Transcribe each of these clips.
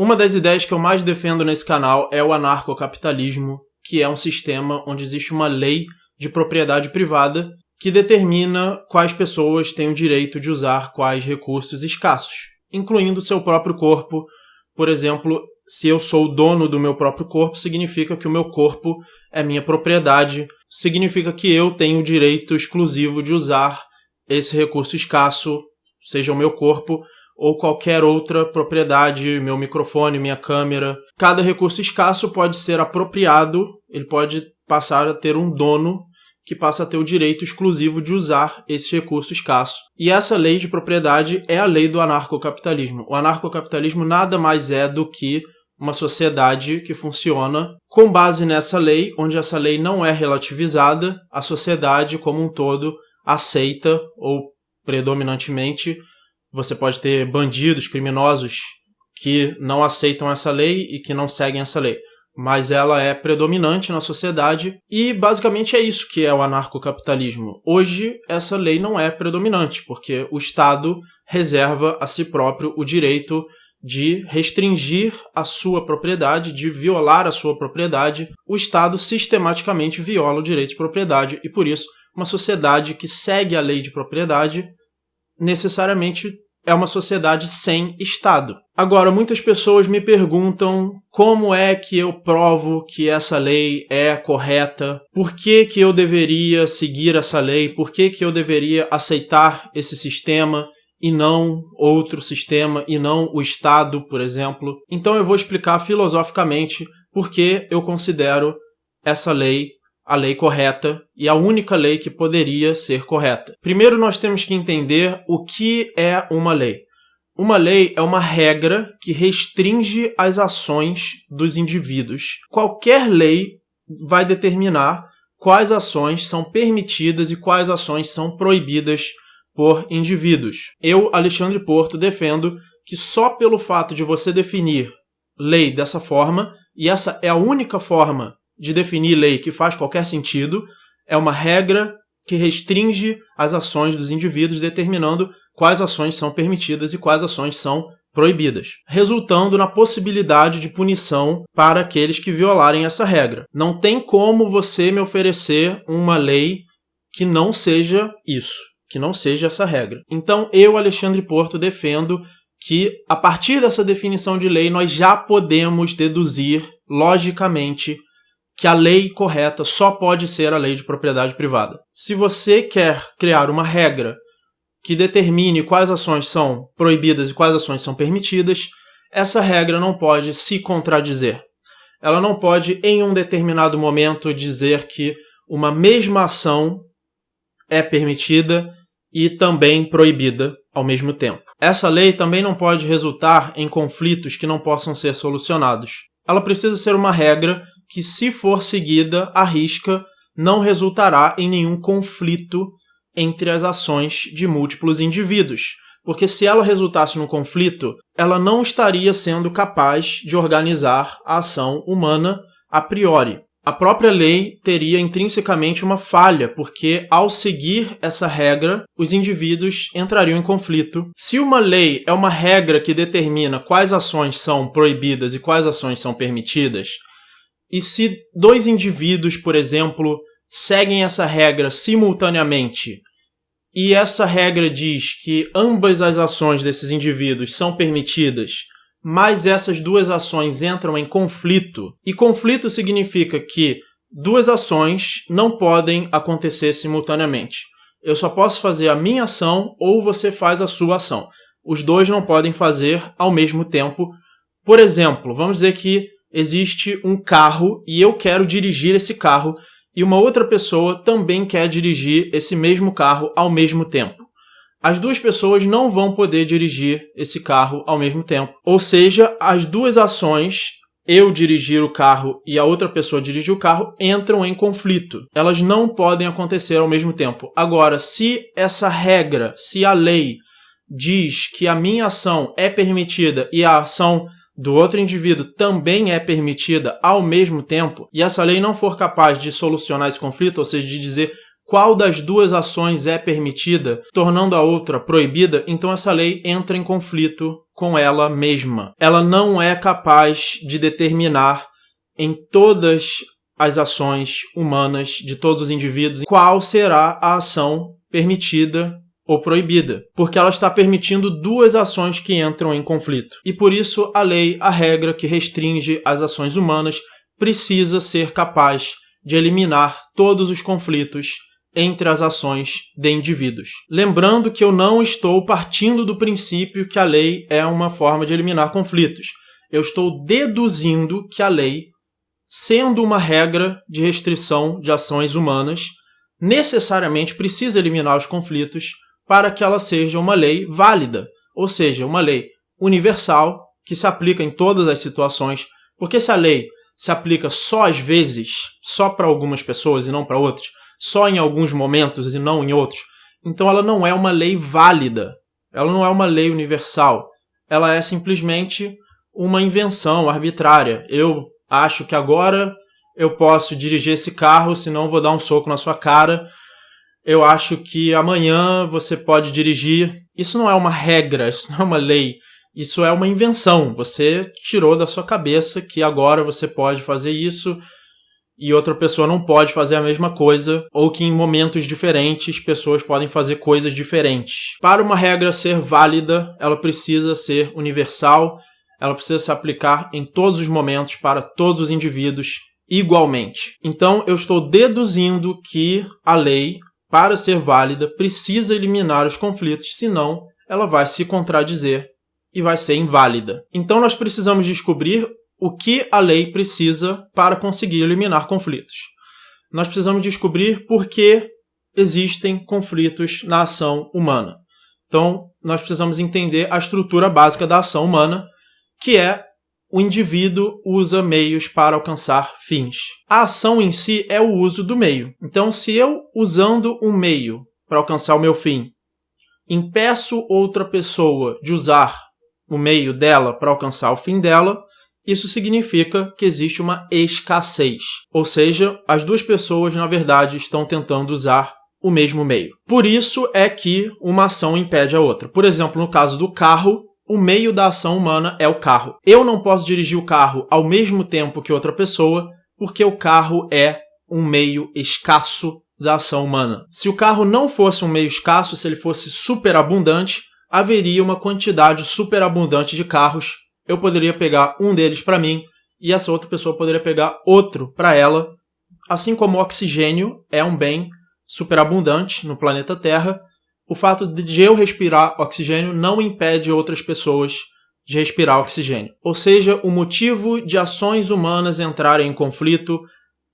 Uma das ideias que eu mais defendo nesse canal é o anarcocapitalismo, que é um sistema onde existe uma lei de propriedade privada que determina quais pessoas têm o direito de usar quais recursos escassos, incluindo seu próprio corpo. Por exemplo, se eu sou o dono do meu próprio corpo, significa que o meu corpo é minha propriedade, significa que eu tenho o direito exclusivo de usar esse recurso escasso, seja o meu corpo ou qualquer outra propriedade, meu microfone, minha câmera. Cada recurso escasso pode ser apropriado, ele pode passar a ter um dono que passa a ter o direito exclusivo de usar esse recurso escasso. E essa lei de propriedade é a lei do anarcocapitalismo. O anarcocapitalismo nada mais é do que uma sociedade que funciona com base nessa lei, onde essa lei não é relativizada, a sociedade como um todo aceita, ou predominantemente, você pode ter bandidos, criminosos que não aceitam essa lei e que não seguem essa lei, mas ela é predominante na sociedade e basicamente é isso que é o anarcocapitalismo. Hoje essa lei não é predominante, porque o Estado reserva a si próprio o direito de restringir a sua propriedade, de violar a sua propriedade. O Estado sistematicamente viola o direito de propriedade e, por isso, uma sociedade que segue a lei de propriedade necessariamente é uma sociedade sem Estado. Agora, muitas pessoas me perguntam como é que eu provo que essa lei é correta, por que que eu deveria seguir essa lei, por que que eu deveria aceitar esse sistema e não outro sistema, e não o Estado, por exemplo. Então eu vou explicar filosoficamente por que eu considero essa lei a lei correta e a única lei que poderia ser correta. Primeiro nós temos que entender o que é uma lei. Uma lei é uma regra que restringe as ações dos indivíduos. Qualquer lei vai determinar quais ações são permitidas e quais ações são proibidas por indivíduos. Eu, Alexandre Porto, defendo que só pelo fato de você definir lei dessa forma, e essa é a única forma de definir lei que faz qualquer sentido, é uma regra que restringe as ações dos indivíduos, determinando quais ações são permitidas e quais ações são proibidas, resultando na possibilidade de punição para aqueles que violarem essa regra. Não tem como você me oferecer uma lei que não seja isso, que não seja essa regra. Então eu, Alexandre Porto, defendo que a partir dessa definição de lei nós já podemos deduzir logicamente que a lei correta só pode ser a lei de propriedade privada. Se você quer criar uma regra que determine quais ações são proibidas e quais ações são permitidas, essa regra não pode se contradizer. Ela não pode, em um determinado momento, dizer que uma mesma ação é permitida e também proibida ao mesmo tempo. Essa lei também não pode resultar em conflitos que não possam ser solucionados. Ela precisa ser uma regra que, se for seguida à risca, não resultará em nenhum conflito entre as ações de múltiplos indivíduos. Porque se ela resultasse num conflito, ela não estaria sendo capaz de organizar a ação humana a priori. A própria lei teria intrinsecamente uma falha, porque ao seguir essa regra, os indivíduos entrariam em conflito. Se uma lei é uma regra que determina quais ações são proibidas e quais ações são permitidas, e se dois indivíduos, por exemplo, seguem essa regra simultaneamente, e essa regra diz que ambas as ações desses indivíduos são permitidas, mas essas duas ações entram em conflito, e conflito significa que duas ações não podem acontecer simultaneamente. Eu só posso fazer a minha ação ou você faz a sua ação. Os dois não podem fazer ao mesmo tempo. Por exemplo, vamos dizer que existe um carro e eu quero dirigir esse carro e uma outra pessoa também quer dirigir esse mesmo carro ao mesmo tempo. As duas pessoas não vão poder dirigir esse carro ao mesmo tempo. Ou seja, as duas ações, eu dirigir o carro e a outra pessoa dirigir o carro, entram em conflito. Elas não podem acontecer ao mesmo tempo. Agora, se essa regra, se a lei diz que a minha ação é permitida e a ação do outro indivíduo também é permitida ao mesmo tempo, e essa lei não for capaz de solucionar esse conflito, ou seja, de dizer qual das duas ações é permitida, tornando a outra proibida, então essa lei entra em conflito com ela mesma. Ela não é capaz de determinar em todas as ações humanas de todos os indivíduos qual será a ação permitida ou proibida, porque ela está permitindo duas ações que entram em conflito. E por isso a lei, a regra que restringe as ações humanas, precisa ser capaz de eliminar todos os conflitos entre as ações de indivíduos. Lembrando que eu não estou partindo do princípio que a lei é uma forma de eliminar conflitos. Eu estou deduzindo que a lei, sendo uma regra de restrição de ações humanas, necessariamente precisa eliminar os conflitos para que ela seja uma lei válida, ou seja, uma lei universal que se aplica em todas as situações, porque se a lei se aplica só às vezes, só para algumas pessoas e não para outras, só em alguns momentos e não em outros, então ela não é uma lei válida, ela não é uma lei universal, ela é simplesmente uma invenção arbitrária. Eu acho que agora eu posso dirigir esse carro, senão vou dar um soco na sua cara. Eu acho que amanhã você pode dirigir. Isso não é uma regra, isso não é uma lei. Isso é uma invenção. Você tirou da sua cabeça que agora você pode fazer isso e outra pessoa não pode fazer a mesma coisa, ou que em momentos diferentes pessoas podem fazer coisas diferentes. Para uma regra ser válida, ela precisa ser universal, ela precisa se aplicar em todos os momentos para todos os indivíduos igualmente. Então, eu estou deduzindo que a lei, para ser válida, precisa eliminar os conflitos, senão ela vai se contradizer e vai ser inválida. Então, nós precisamos descobrir o que a lei precisa para conseguir eliminar conflitos. Nós precisamos descobrir por que existem conflitos na ação humana. Então, nós precisamos entender a estrutura básica da ação humana, que é o indivíduo usa meios para alcançar fins. A ação em si é o uso do meio. Então, se eu, usando um meio para alcançar o meu fim, impeço outra pessoa de usar o meio dela para alcançar o fim dela, isso significa que existe uma escassez. Ou seja, as duas pessoas, na verdade, estão tentando usar o mesmo meio. Por isso é que uma ação impede a outra. Por exemplo, no caso do carro, o meio da ação humana é o carro. Eu não posso dirigir o carro ao mesmo tempo que outra pessoa, porque o carro é um meio escasso da ação humana. Se o carro não fosse um meio escasso, se ele fosse superabundante, haveria uma quantidade superabundante de carros. Eu poderia pegar um deles para mim e essa outra pessoa poderia pegar outro para ela. Assim como o oxigênio é um bem superabundante no planeta Terra, o fato de eu respirar oxigênio não impede outras pessoas de respirar oxigênio. Ou seja, o motivo de ações humanas entrarem em conflito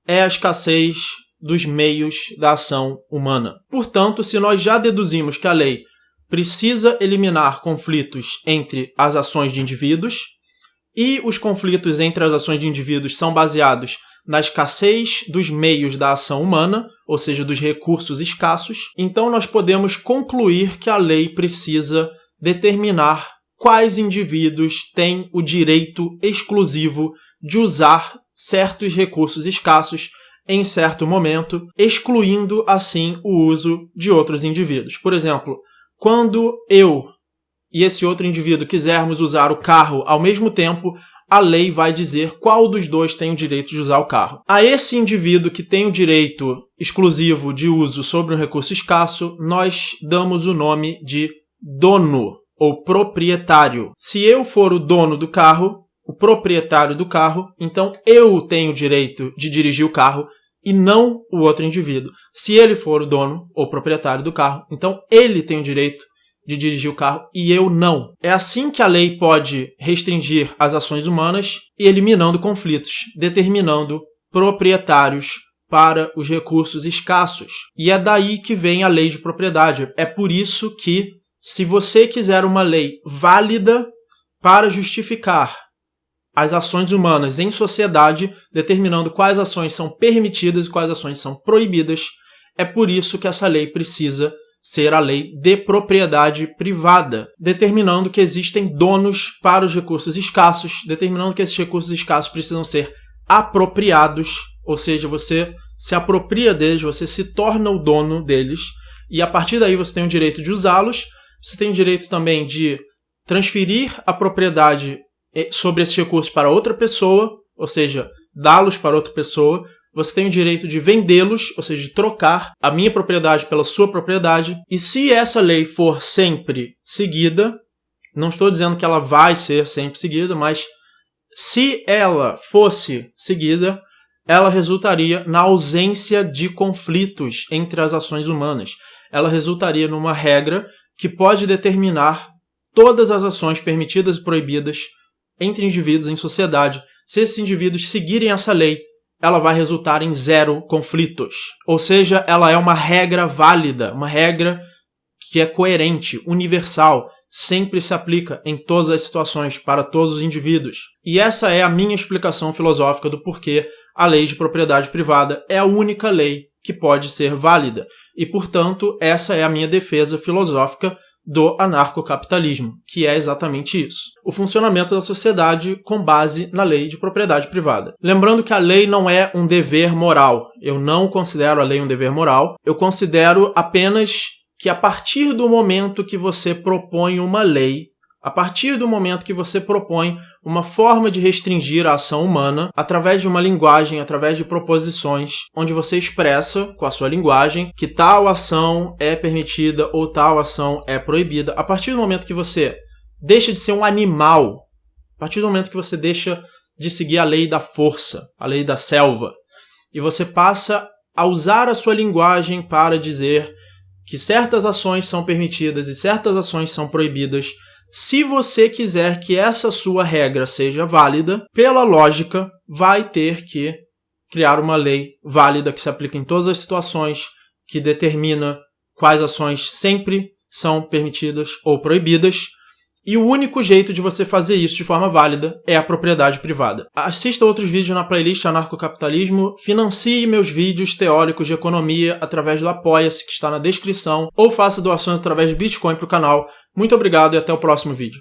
é a escassez dos meios da ação humana. Portanto, se nós já deduzimos que a lei precisa eliminar conflitos entre as ações de indivíduos e os conflitos entre as ações de indivíduos são baseados na escassez dos meios da ação humana, ou seja, dos recursos escassos, então nós podemos concluir que a lei precisa determinar quais indivíduos têm o direito exclusivo de usar certos recursos escassos em certo momento, excluindo assim o uso de outros indivíduos. Por exemplo, quando eu e esse outro indivíduo quisermos usar o carro ao mesmo tempo, a lei vai dizer qual dos dois tem o direito de usar o carro. A esse indivíduo que tem o direito exclusivo de uso sobre um recurso escasso, nós damos o nome de dono ou proprietário. Se eu for o dono do carro, o proprietário do carro, então eu tenho o direito de dirigir o carro e não o outro indivíduo. Se ele for o dono ou proprietário do carro, então ele tem o direito de dirigir o carro e eu não. É assim que a lei pode restringir as ações humanas e eliminando conflitos, determinando proprietários para os recursos escassos. E é daí que vem a lei de propriedade. É por isso que, se você quiser uma lei válida para justificar as ações humanas em sociedade, determinando quais ações são permitidas e quais ações são proibidas, é por isso que essa lei precisa ser a lei de propriedade privada, determinando que existem donos para os recursos escassos, determinando que esses recursos escassos precisam ser apropriados, ou seja, você se apropria deles, você se torna o dono deles, e a partir daí você tem o direito de usá-los, você tem o direito também de transferir a propriedade sobre esses recursos para outra pessoa, ou seja, dá-los para outra pessoa. Você tem o direito de vendê-los, ou seja, de trocar a minha propriedade pela sua propriedade. E se essa lei for sempre seguida, não estou dizendo que ela vai ser sempre seguida, mas se ela fosse seguida, ela resultaria na ausência de conflitos entre as ações humanas. Ela resultaria numa regra que pode determinar todas as ações permitidas e proibidas entre indivíduos em sociedade. Se esses indivíduos seguirem essa lei, ela vai resultar em 0 conflitos. Ou seja, ela é uma regra válida, uma regra que é coerente, universal, sempre se aplica em todas as situações, para todos os indivíduos. E essa é a minha explicação filosófica do porquê a lei de propriedade privada é a única lei que pode ser válida. E, portanto, essa é a minha defesa filosófica do anarcocapitalismo, que é exatamente isso. O funcionamento da sociedade com base na lei de propriedade privada. Lembrando que a lei não é um dever moral. Eu não considero a lei um dever moral. Eu considero apenas que a partir do momento que você propõe uma lei, a partir do momento que você propõe uma forma de restringir a ação humana, através de uma linguagem, através de proposições, onde você expressa com a sua linguagem que tal ação é permitida ou tal ação é proibida, a partir do momento que você deixa de ser um animal, a partir do momento que você deixa de seguir a lei da força, a lei da selva, e você passa a usar a sua linguagem para dizer que certas ações são permitidas e certas ações são proibidas. Se você quiser que essa sua regra seja válida, pela lógica, vai ter que criar uma lei válida que se aplique em todas as situações, que determina quais ações sempre são permitidas ou proibidas. E o único jeito de você fazer isso de forma válida é a propriedade privada. Assista outros vídeos na playlist Anarcocapitalismo, financie meus vídeos teóricos de economia através do Apoia-se, que está na descrição, ou faça doações através de Bitcoin para o canal. Muito obrigado e até o próximo vídeo.